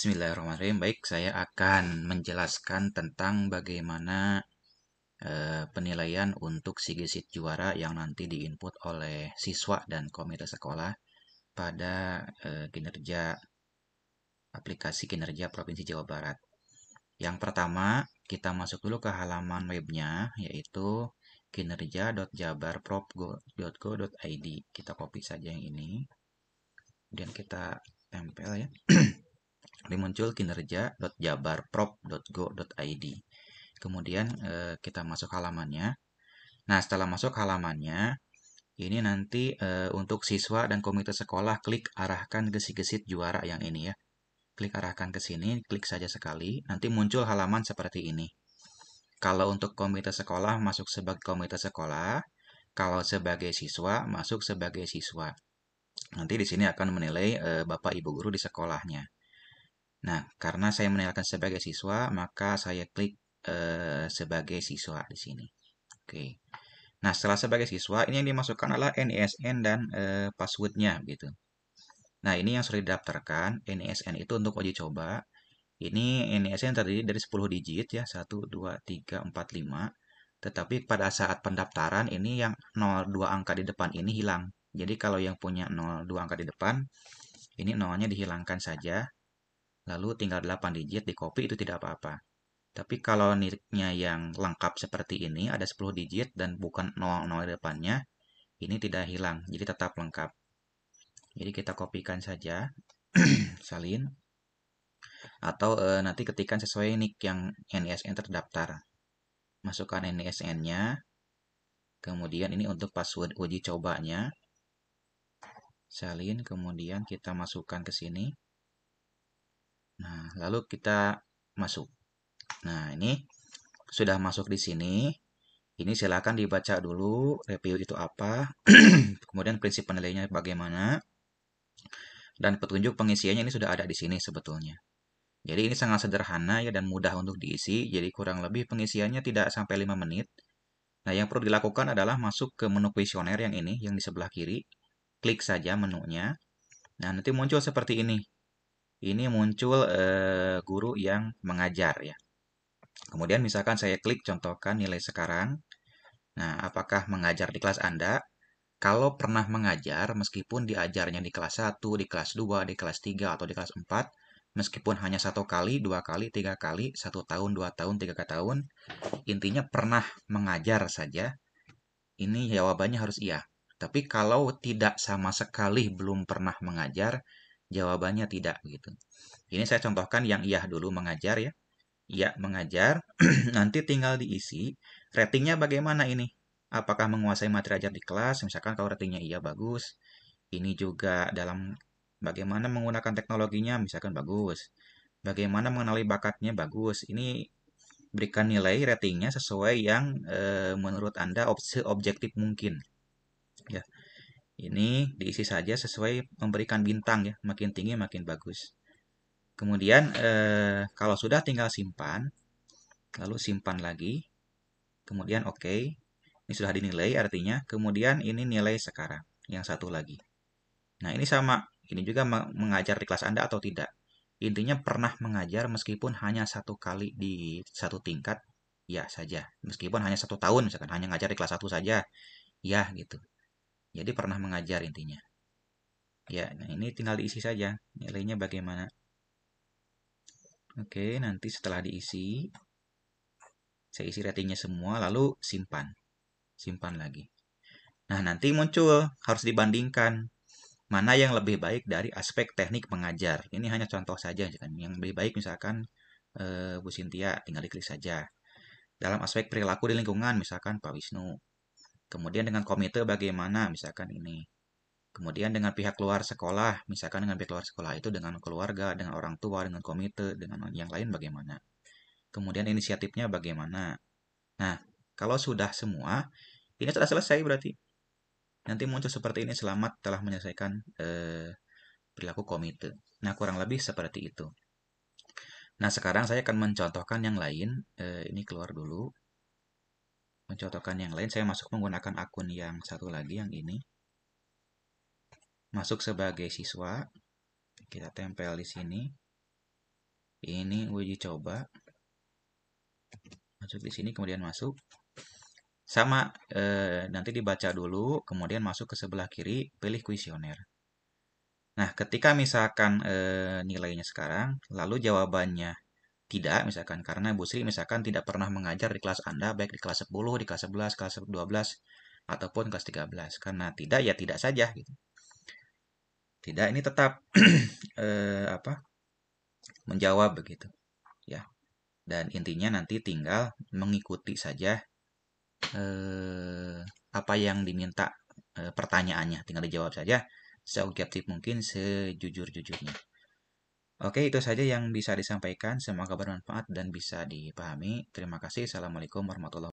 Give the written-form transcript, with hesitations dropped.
Bismillahirrahmanirrahim. Baik, saya akan menjelaskan tentang bagaimana penilaian untuk SIGISIT juara yang nanti diinput oleh siswa dan komite sekolah pada kinerja aplikasi kinerja Provinsi Jawa Barat. Yang pertama, kita masuk dulu ke halaman webnya, yaitu kinerja.jabarprop.go.id. Kita copy saja yang ini, kemudian kita tempel ya. Ini muncul kinerja.jabarprop.go.id. Kemudian kita masuk halamannya. Nah, setelah masuk halamannya, ini nanti untuk siswa dan komite sekolah klik arahkan ke SIGISIT juara yang ini ya. Klik arahkan ke sini, klik saja sekali, nanti muncul halaman seperti ini. Kalau untuk komite sekolah masuk sebagai komite sekolah, kalau sebagai siswa masuk sebagai siswa. Nanti di sini akan menilai Bapak Ibu guru di sekolahnya. Nah, karena saya menilaikan sebagai siswa, maka saya klik sebagai siswa di sini. Oke. Nah, setelah sebagai siswa, ini yang dimasukkan adalah NISN dan passwordnya gitu. Nah, ini yang sudah didaftarkan. NISN itu untuk uji coba. Ini NISN terdiri dari 10 digit ya, 1, 2, 3, 4, 5. Tetapi pada saat pendaftaran ini yang 02 angka di depan ini hilang. Jadi kalau yang punya 02 angka di depan, ini nolnya dihilangkan saja. Lalu tinggal 8 digit di copy itu tidak apa-apa. Tapi kalau nicknya yang lengkap seperti ini, ada 10 digit dan bukan 00 di depannya, ini tidak hilang, jadi tetap lengkap. Jadi kita kopikan saja, salin, atau nanti ketikkan sesuai nick yang NISN terdaftar. Masukkan NISN-nya, kemudian ini untuk password uji cobanya, salin, kemudian kita masukkan ke sini. Nah, lalu kita masuk. Nah, ini sudah masuk di sini. Ini silakan dibaca dulu review itu apa, kemudian prinsip penilaiannya bagaimana, dan petunjuk pengisiannya ini sudah ada di sini sebetulnya. Jadi ini sangat sederhana ya dan mudah untuk diisi, jadi kurang lebih pengisiannya tidak sampai 5 menit. Nah, yang perlu dilakukan adalah masuk ke menu kuesioner yang ini, yang di sebelah kiri, klik saja menunya. Nah, nanti muncul seperti ini. Ini muncul guru yang mengajar ya. Kemudian misalkan saya klik contohkan nilai sekarang. Nah, apakah mengajar di kelas Anda? Kalau pernah mengajar, meskipun diajarnya di kelas 1, di kelas 2, di kelas 3, atau di kelas 4, meskipun hanya 1 kali, 2 kali, 3 kali, 1 tahun, 2 tahun, 3 tahun, intinya pernah mengajar saja, ini jawabannya harus iya. Tapi kalau tidak sama sekali belum pernah mengajar, jawabannya tidak gitu. Ini saya contohkan yang iya dulu mengajar ya. Iya mengajar, nanti tinggal diisi ratingnya bagaimana ini. Apakah menguasai materi ajar di kelas? Misalkan kalau ratingnya iya bagus. Ini juga dalam bagaimana menggunakan teknologinya, misalkan bagus. Bagaimana mengenali bakatnya bagus. Ini berikan nilai ratingnya sesuai yang menurut Anda objektif mungkin. Ya, ini diisi saja sesuai memberikan bintang ya, makin tinggi makin bagus. Kemudian kalau sudah tinggal simpan, lalu simpan lagi, kemudian oke. Ini sudah dinilai artinya, kemudian ini nilai sekarang, yang satu lagi. Nah, ini sama. Ini juga mengajar di kelas Anda atau tidak. Intinya pernah mengajar meskipun hanya 1 kali di satu tingkat, ya saja. Meskipun hanya 1 tahun, misalkan hanya ngajar di kelas 1 saja, ya gitu. Jadi pernah mengajar intinya. Ya, nah ini tinggal diisi saja. Nilainya bagaimana. Oke, nanti setelah diisi, saya isi ratingnya semua, lalu simpan. Simpan lagi. Nah, nanti muncul, harus dibandingkan. Mana yang lebih baik dari aspek teknik mengajar. Ini hanya contoh saja. Yang lebih baik misalkan Bu Sintia, tinggal diklik saja. Dalam aspek perilaku di lingkungan, misalkan Pak Wisnu. Kemudian dengan komite bagaimana, misalkan ini. Kemudian dengan pihak luar sekolah, misalkan dengan pihak luar sekolah itu dengan keluarga, dengan orang tua, dengan komite, dengan yang lain bagaimana. Kemudian inisiatifnya bagaimana. Nah, kalau sudah semua, ini sudah selesai berarti. Nanti muncul seperti ini, selamat telah menyelesaikan perilaku komite. Nah, kurang lebih seperti itu. Nah, sekarang saya akan mencontohkan yang lain. Ini keluar dulu. Mencontohkan yang lain, saya masuk menggunakan akun yang satu lagi, yang ini. Masuk sebagai siswa. Kita tempel di sini. Ini uji coba. Masuk di sini, kemudian masuk. Sama, nanti dibaca dulu, kemudian masuk ke sebelah kiri, pilih kuesioner. Nah, ketika misalkan nilainya sekarang, lalu jawabannya tidak, misalkan karena Bu Sri misalkan tidak pernah mengajar di kelas Anda, baik di kelas 10, di kelas 11, kelas 12, ataupun kelas 13. Karena tidak, ya tidak saja. Gitu. Tidak, ini tetap menjawab begitu. Ya. Dan intinya nanti tinggal mengikuti saja apa yang diminta pertanyaannya. Tinggal dijawab saja seobjektif mungkin, sejujur-jujurnya. Oke, itu saja yang bisa disampaikan. Semoga bermanfaat dan bisa dipahami. Terima kasih. Assalamualaikum warahmatullahi wabarakatuh.